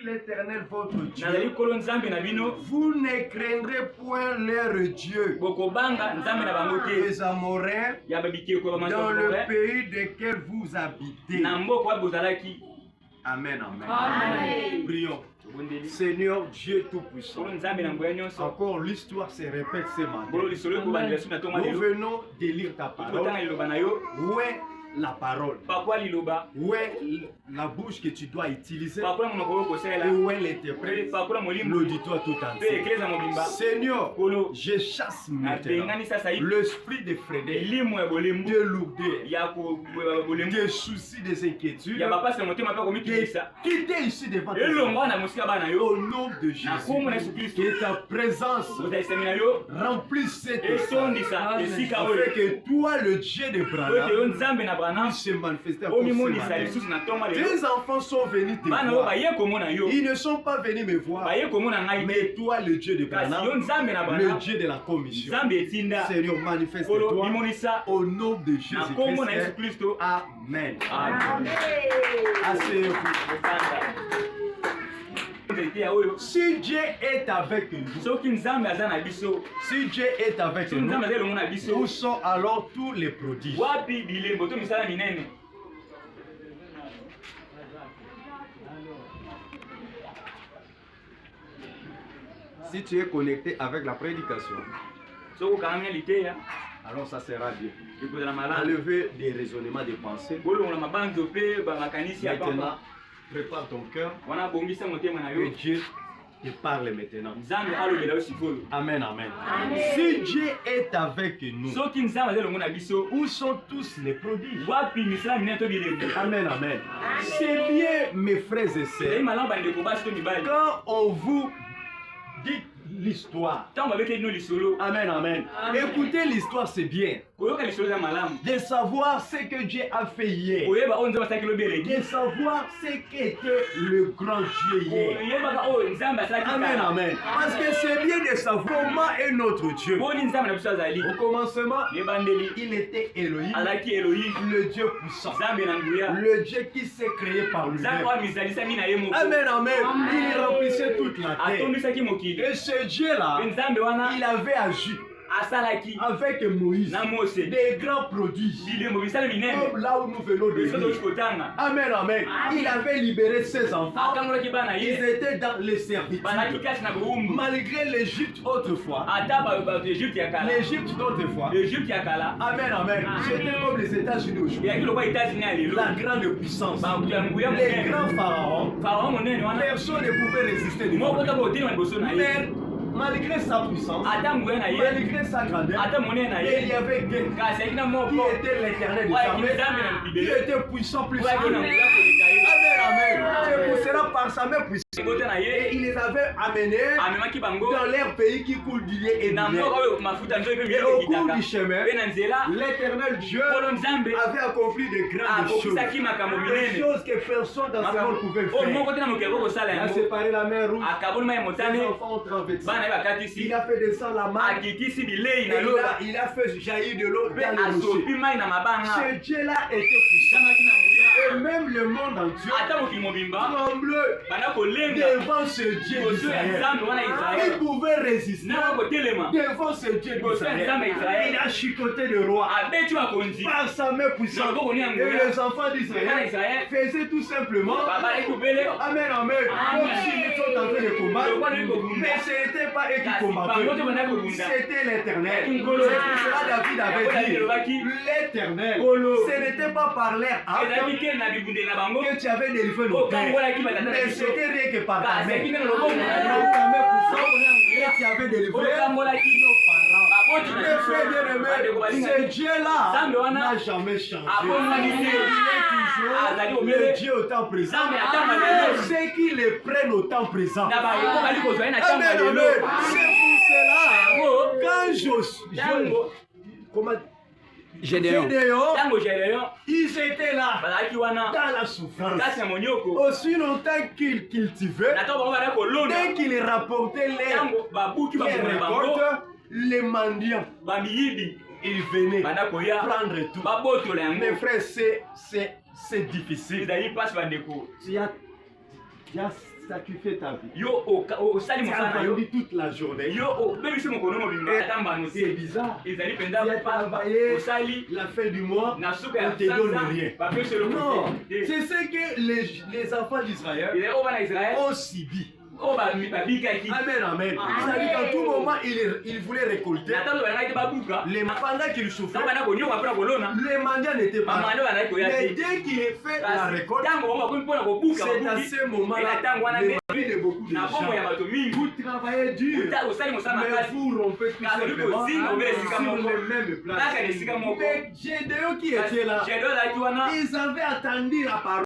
L'Éternel votre Dieu, vous ne craindrez point leur Dieu, les Amoréens, dans le pays desquels vous habitez. Amen, amen. Amen. Prions. Seigneur Dieu Tout-Puissant, encore l'histoire se répète ce matin. Nous venons de lire ta parole. Où est la parole? Où est la bouche que tu dois utiliser? Et où est l'interprète? L'auditoire tout entier. Seigneur, je chasse maintenant l'esprit de frayeur, de lourdeur, des soucis, des inquiétudes, qui était ici devant toi. Au nom de Jésus, que ta présence remplisse cette afin que toi, le Dieu de Branham, se manifeste à tes enfants sont venus te voir. Ils ne sont pas venus me voir, mais toi, le Dieu de Branham, le Dieu de la commission. Seigneur, manifeste-toi au nom de Jésus-Christ. Amen. Asseyez-vous. Si Dieu est avec nous, si Dieu est avec nous, où sont alors tous les prodiges? Si tu es connecté avec la prédication, alors ça sera bien. Enlever des raisonnements, des pensées. Maintenant, prépare ton cœur. Que Dieu te parle maintenant. Amen, amen. Si Dieu est avec nous, où sont tous les prodiges? Amen, amen. C'est bien, mes frères et sœurs, quand on vous dit l'histoire. Amen, amen. Écoutez l'histoire, c'est bien. De savoir ce que Dieu a fait hier. De savoir ce qu'était le grand Dieu hier. Amen, amen. Parce que c'est bien de savoir comment est notre Dieu. Au commencement, il était Elohim, le Dieu puissant, le Dieu qui s'est créé par lui-même. Amen, amen. Il remplissait toute la terre. Et ce Dieu-là, il avait agi avec Moïse des grands prodiges, comme là où nous venons de lire. Amen, amen. Il avait libéré ses enfants. Ils étaient dans les servitudes. Malgré l'Égypte autrefois, l'Égypte d'autrefois, amen, amen. C'était comme les États-Unis aujourd'hui. La grande puissance, les grands pharaons, personne ne pouvait résister devant lui. Mais malgré sa puissance, malgré sa grandeur, il y avait quelqu'un qui était l'Éternel des armées, qui était puissant plus que nous. Amen, amen. C'est pour cela, par sa main puissante, et il les avait amenés dans leur pays qui coule du lait et du miel. Et au cours du chemin, l'Éternel Dieu avait accompli de grandes choses, des choses que personne dans ce monde pouvait faire. Il a séparé la mer rouge, les enfants ont traversé. Il a fait descendre la mer, et il a fait jaillir de l'eau dans le rocher. Ce Dieu-là était puissant. Et même le monde entier tremble devant ce Dieu d'Israël. Il pouvait résister devant ce Dieu d'Israël. Il a chicoté le roi par sa main puissante. Et les enfants d'Israël faisaient tout simplement amen, amen, comme s'ils sont en train de combattre. Mais ce n'était pas eux qui combattaient, c'était l'Éternel. C'est pour cela David avait dit l'Éternel. Ce n'était pas par l'air que tu avais délivré nos pères, mais c'était rien que par ta main. Et tu avais délivré nos parents. Mes frères bien-aimés, ce Dieu-là n'a jamais changé. Il est toujours le Dieu au temps présent. Ceux qui les prennent au temps présent. Amen, amen. C'est pour cela, quand Gédéon, ils étaient là dans la souffrance. Aussi longtemps qu'ils cultivaient, dès qu'ils rapportaient les récoltes, les mendiants, ils venaient prendre tout. Mes frères, c'est difficile. Tu as sacrifié ta vie. Yo au sali Tu as vendu toute la journée. Yo au même si mon kono mobimba tamba C'est bizarre. ils allaient penda Tu as travaillé au sali la fin du mois. na suka On te donne rien. Non, c'est ce que les enfants d'Israël ont subi. Amen, amen. C'est-à-dire qu'à tout moment, il voulait récolter. Les pendant qu'il souffrait, les mendiants n'étaient pas là. Mais dès qu'il est fait la récolte, c'est à ce moment-là, les vies de beaucoup de gens. Vous travaillez dur, mais vous rompez tout simplement sur les mêmes places. Mais Gédéon qui était là, ils avaient attendu la parole.